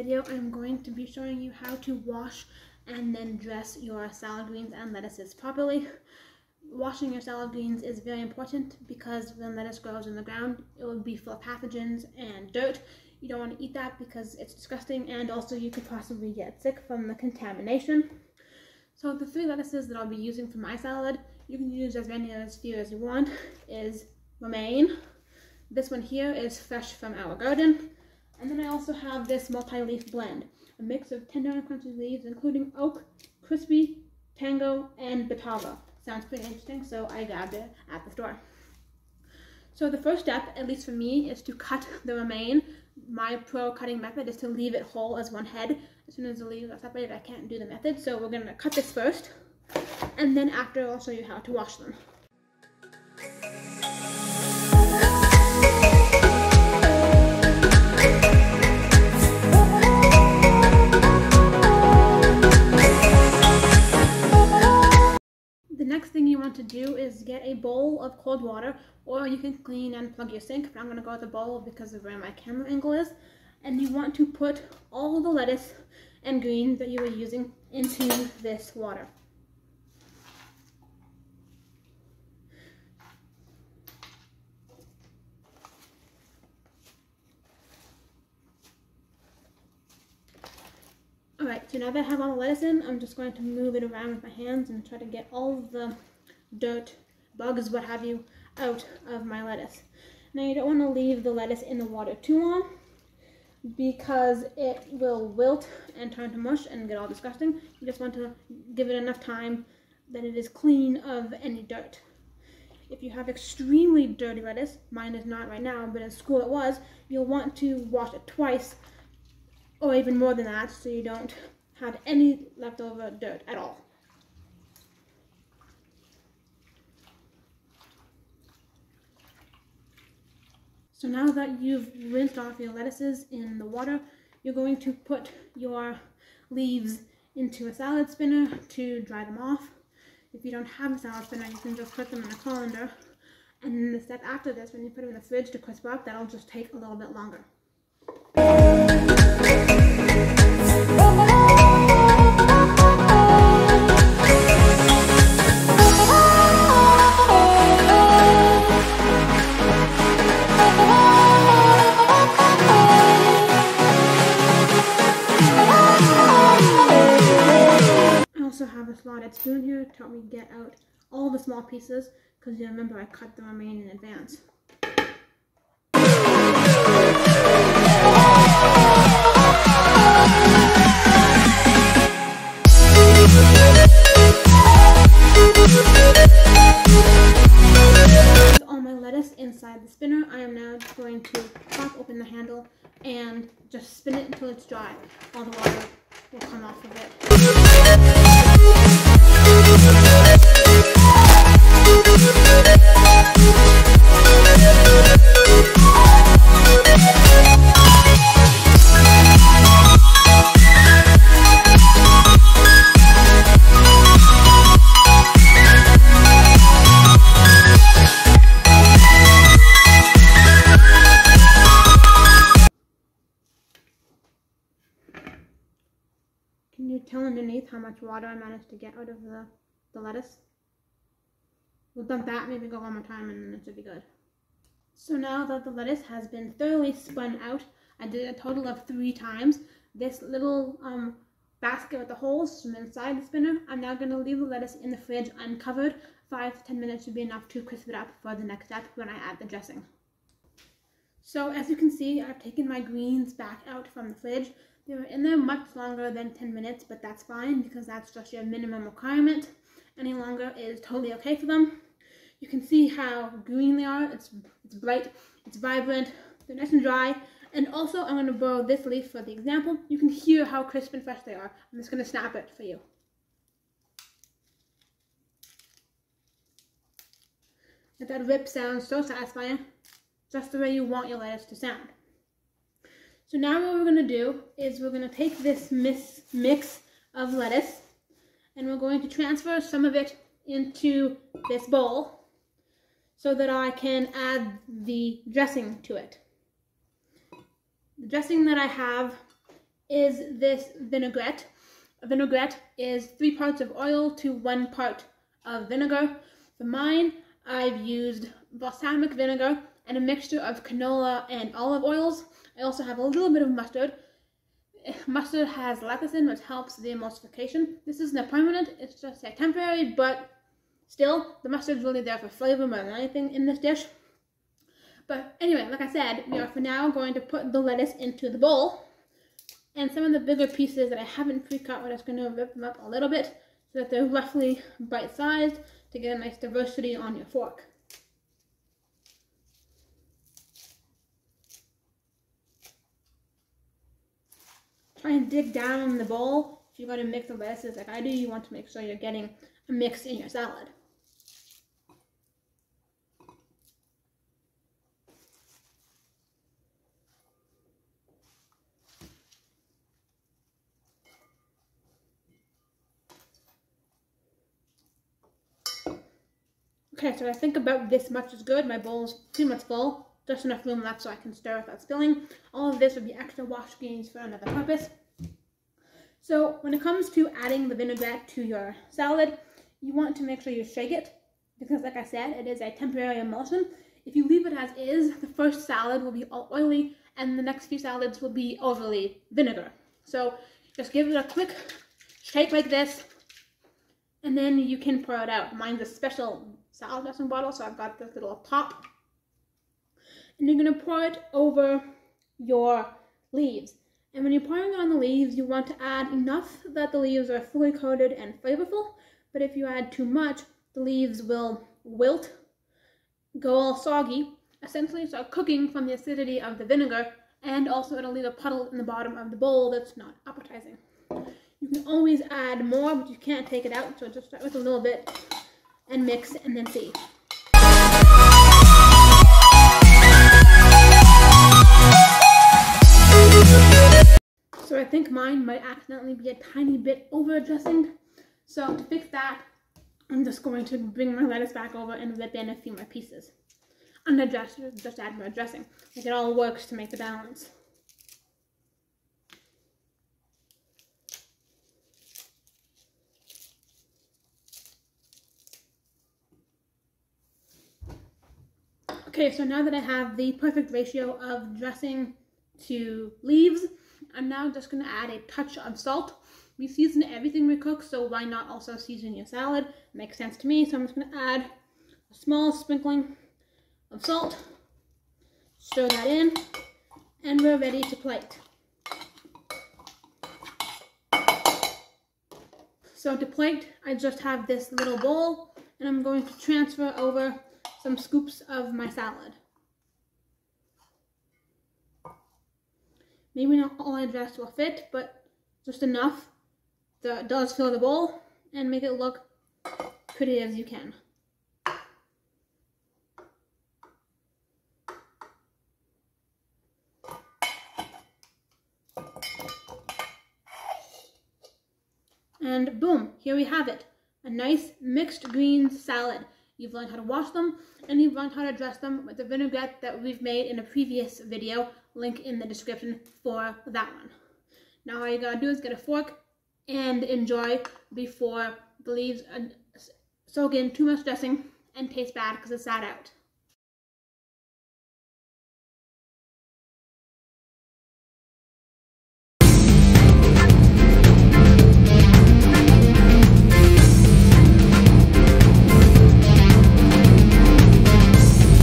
video, I'm going to be showing you how to wash and then dress your salad greens and lettuces properly. Washing your salad greens is very important because when lettuce grows in the ground, it will be full of pathogens and dirt. You don't want to eat that because it's disgusting, and also you could possibly get sick from the contamination. So the three lettuces that I'll be using for my salad, you can use as many or as few as you want, is romaine. This one here is fresh from our garden. And then I also have this multi-leaf blend, a mix of tender and crunchy leaves, including oak, crispy, tango, and batava. Sounds pretty interesting, so I grabbed it at the store. So the first step, at least for me, is to cut the romaine. My pro cutting method is to leave it whole as one head. As soon as the leaves are separated, I can't do the method, so we're going to cut this first, and then after I'll show you how to wash them. Next thing you want to do is get a bowl of cold water, or you can clean and plug your sink, but I'm going to go with the bowl because of where my camera angle is. And you want to put all the lettuce and greens that you are using into this water. Alright, so now that I have all the lettuce in, I'm just going to move it around with my hands and try to get all of the dirt, bugs, what have you, out of my lettuce. Now you don't want to leave the lettuce in the water too long because it will wilt and turn to mush and get all disgusting. You just want to give it enough time that it is clean of any dirt. If you have extremely dirty lettuce, mine is not right now, but in school it was, you'll want to wash it twice or even more than that, so you don't have any leftover dirt at all. So now that you've rinsed off your lettuces in the water, you're going to put your leaves into a salad spinner to dry them off. If you don't have a salad spinner, you can just put them in a colander. And then the step after this, when you put them in the fridge to crisp up, that'll just take a little bit longer. I also have a slotted spoon here to help me get out all the small pieces, because you remember I cut the romaine in advance. With all my lettuce inside the spinner, I am now going to pop open the handle and just spin it until it's dry. All the water will come off of it. Can you tell underneath how much water I managed to get out of the lettuce? We'll dump that, maybe go one more time, and then it should be good. So now that the lettuce has been thoroughly spun out, I did a total of 3 times. This little basket with the holes from inside the spinner, I'm now going to leave the lettuce in the fridge uncovered. 5 to 10 minutes should be enough to crisp it up for the next step when I add the dressing. So as you can see, I've taken my greens back out from the fridge. They were in there much longer than 10 minutes, but that's fine because that's just your minimum requirement. Any longer is totally okay for them. You can see how green they are. It's bright, it's vibrant, they're nice and dry. And also, I'm going to borrow this leaf for the example. You can hear how crisp and fresh they are. I'm just going to snap it for you. And that rip sounds so satisfying, just the way you want your lettuce to sound. So now what we're going to do is we're going to take this mix of lettuce and we're going to transfer some of it into this bowl so that I can add the dressing to it. The dressing that I have is this vinaigrette. A vinaigrette is 3 parts of oil to 1 part of vinegar. For mine, I've used balsamic vinegar and a mixture of canola and olive oils. I also have a little bit of mustard. Mustard has lecithin, which helps the emulsification. This isn't a permanent, it's just a temporary, but still, the mustard's really there for flavor more than anything in this dish. But anyway, like I said, we are for now going to put the lettuce into the bowl. And some of the bigger pieces that I haven't pre-cut, we're just going to rip them up a little bit so that they're roughly bite-sized to get a nice diversity on your fork. Try and dig down in the bowl. If you're going to mix the lettuces like I do, you want to make sure you're getting a mix in your salad. Okay, so I think about this much is good. My bowl's pretty much full. Just enough room left so I can stir without spilling. All of this would be extra wash greens for another purpose. So when it comes to adding the vinaigrette to your salad, you want to make sure you shake it because, like I said, it is a temporary emulsion. If you leave it as is, the first salad will be all oily and the next few salads will be overly vinegar. So just give it a quick shake like this and then you can pour it out. Mine's a special salad dressing bottle, so I've got this little top. And you're going to pour it over your leaves. And when you're pouring it on the leaves, you want to add enough that the leaves are fully coated and flavorful. But if you add too much, the leaves will wilt, go all soggy, essentially start cooking from the acidity of the vinegar, and also it'll leave a puddle in the bottom of the bowl that's not appetizing. You can always add more, but you can't take it out, so just start with a little bit and mix and then see. So I think mine might accidentally be a tiny bit over dressing. So to fix that, I'm just going to bring my lettuce back over and whip in a few more pieces. Undressed, just add more dressing. Like it all works to make the balance. Okay, so now that I have the perfect ratio of dressing to leaves, I'm now just going to add a touch of salt. We season everything we cook, so why not also season your salad? It makes sense to me, so I'm just going to add a small sprinkling of salt, stir that in, and we're ready to plate. So to plate, I just have this little bowl, and I'm going to transfer over some scoops of my salad. Maybe not all I dressed will fit, but just enough that does fill the bowl and make it look pretty as you can. And boom, here we have it. A nice mixed greens salad. You've learned how to wash them, and you've learned how to dress them with the vinaigrette that we've made in a previous video. Link in the description for that one. Now all you gotta do is get a fork and enjoy before the leaves soak in too much dressing and taste bad because it's sat out.